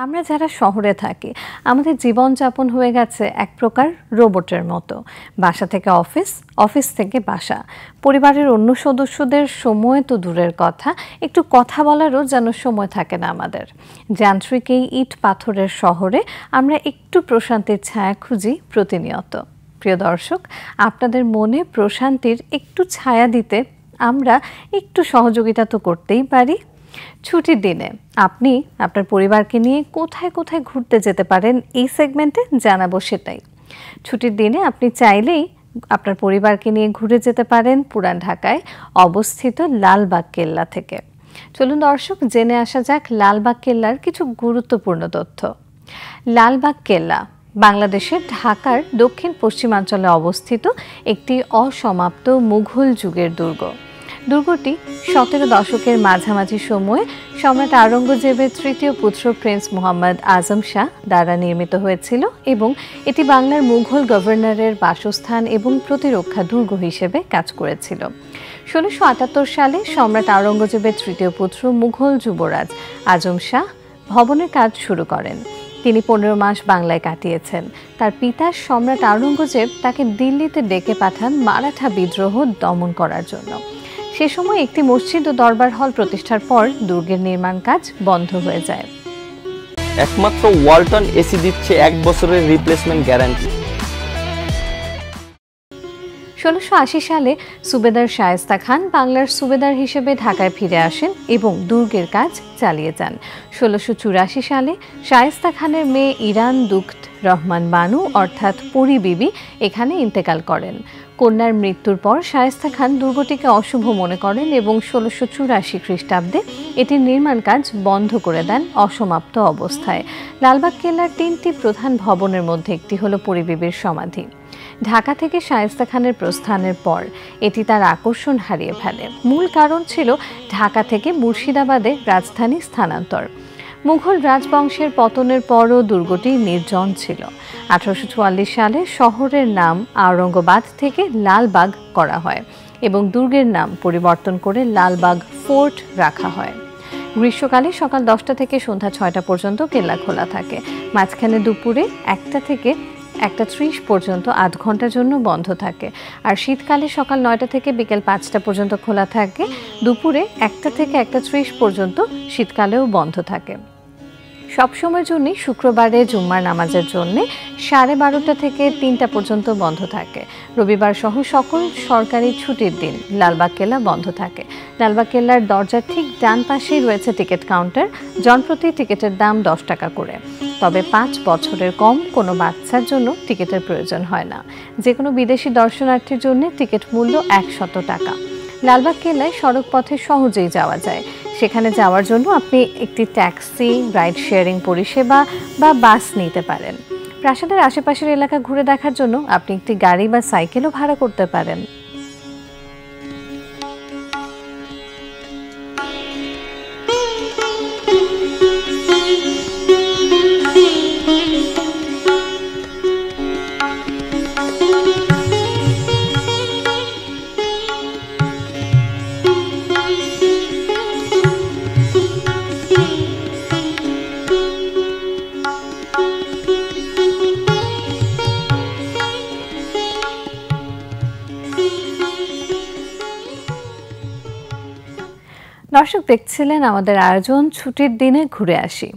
আমরা যারা শহরে থাকি আমাদের জীবনযাপন হয়ে গেছে এক প্রকার রোবটের মতো। বাসা থেকে অফিস, অফিস থেকে বাসা। পরিবারের অন্য সদস্যদের সময় তো দূরের কথা, একটু কথা বলারও যেন সময় থাকে না আমাদের। যান্ত্রিক এই ইট পাথরের শহরে আমরা একটু প্রশান্তির ছায়া খুঁজি প্রতিনিয়ত। প্রিয় দর্শক, আপনাদের মনে প্রশান্তির একটু ছায়া দিতে আমরা একটু সহযোগিতা তো করতেই পারি। ছুটির দিনে আপনি আপনার পরিবারকে নিয়ে কোথায় কোথায় ঘুরতে যেতে পারেন এই সেগমেন্টে জানাবো সেটাই। ছুটির দিনে আপনি চাইলেই আপনার পরিবারকে নিয়ে ঘুরে যেতে পারেন পুরান ঢাকায় অবস্থিত লালবাগ কেল্লা থেকে। চলুন দর্শক, জেনে আসা যাক লালবাগ কেল্লার কিছু গুরুত্বপূর্ণ তথ্য। লালবাগ কেল্লা বাংলাদেশের ঢাকার দক্ষিণ পশ্চিমাঞ্চলে অবস্থিত একটি অসমাপ্ত মুঘল যুগের দুর্গ। দুর্গটি ১৭ দশকের মাঝামাঝি সময়ে সম্রাট আওরঙ্গজেবের তৃতীয় পুত্র প্রিন্স মোহাম্মদ আজম শাহ দ্বারা নির্মিত হয়েছিল এবং এটি বাংলার মুঘল গভর্নরের বাসস্থান এবং প্রতিরক্ষা দুর্গ হিসেবে কাজ করেছিল। ১৬৭৮ সালে সম্রাট আওরঙ্গজেবের তৃতীয় পুত্র মুঘল যুবরাজ আজম শাহ ভবনের কাজ শুরু করেন। তিনি ১৫ মাস বাংলায় কাটিয়েছেন। তার পিতা সম্রাট আওরঙ্গজেব তাকে দিল্লিতে ডেকে পাঠান মারাঠা বিদ্রোহ দমন করার জন্য। সে সময় একটি মসজিদ ও দরবার হল প্রতিষ্ঠার পর দুর্গের নির্মাণ কাজ বন্ধ হয়ে যায়। একমাত্র ওয়ালটন এসি দিচ্ছে ১ বছরের রিপ্লেসমেন্ট গ্যারান্টি। ১৬৮০ সালে সুবেদার শায়েস্তা খান বাংলার সুবেদার হিসেবে ঢাকায় ফিরে আসেন এবং দুর্গের কাজ চালিয়ে যান। ১৬৮৪ সালে শায়েস্তা খানের মেয়ে ইরান দুখত রহমান বানু অর্থাৎ পরি বিবি এখানে ইন্তেকাল করেন। কন্যার মৃত্যুর পর শায়েস্তা খান দুর্গটিকে অশুভ মনে করেন এবং ১৬৮৪ খ্রিস্টাব্দে এটির নির্মাণ কাজ বন্ধ করে দেন অসমাপ্ত অবস্থায়। লালবাগ কেল্লার ৩টি প্রধান ভবনের মধ্যে একটি হল পরি বিবির সমাধি। ঢাকা থেকে শায়েস্তা খানের প্রস্থানের পর এটি তার আকর্ষণ হারিয়ে ফেলে। মূল কারণ ছিল ঢাকা থেকে মুর্শিদাবাদে রাজধানী স্থানান্তর। মুঘল রাজবংশের পতনের পরও দুর্গটি নির্জন ছিল। ১৮৪৪ সালে শহরের নাম আওরঙ্গাবাদ থেকে লালবাগ করা হয় এবং দুর্গের নাম পরিবর্তন করে লালবাগ ফোর্ট রাখা হয়। গ্রীষ্মকালে সকাল ১০টা থেকে সন্ধ্যা ৬টা পর্যন্ত কেল্লা খোলা থাকে। মাঝখানে দুপুরে ১টা থেকে ১টা ৩০ পর্যন্ত ৮ ঘন্টার জন্য বন্ধ থাকে। আর শীতকালে সকাল ৯টা থেকে বিকেল ৫টা পর্যন্ত খোলা থাকে। দুপুরে ১টা থেকে ১টা ৩০ পর্যন্ত শীতকালেও বন্ধ থাকে। সবসময়ের জন্যই শুক্রবারে জুম্মার নামাজের জন্য ১২:৩০ থেকে ৩টা পর্যন্ত বন্ধ থাকে। রবিবার সহ সকল সরকারি ছুটির দিন লালবাগ কেল্লা বন্ধ থাকে। লালবাগ কেল্লার দরজার ঠিক ডান পাশেই রয়েছে টিকিট কাউন্টার। জনপ্রতি টিকিটের দাম ১০ টাকা করে। তবে ৫ বছরের কম কোনো বাচ্চার জন্য টিকিটের প্রয়োজন হয় না। যে কোনো বিদেশি দর্শনার্থীর জন্য টিকিট মূল্য ১০০ টাকা। লালবাগ কেল্লায় সড়ক পথে সহজেই যাওয়া যায়। সেখানে যাওয়ার জন্য আপনি একটি ট্যাক্সি, রাইড শেয়ারিং পরিষেবা বা বাস নিতে পারেন। প্রাসাদের আশেপাশের এলাকা ঘুরে দেখার জন্য আপনি একটি গাড়ি বা সাইকেলও ভাড়া করতে পারেন। দর্শক, দেখছিলেন আমাদের আয়োজন ছুটির দিনে ঘুরে আসি।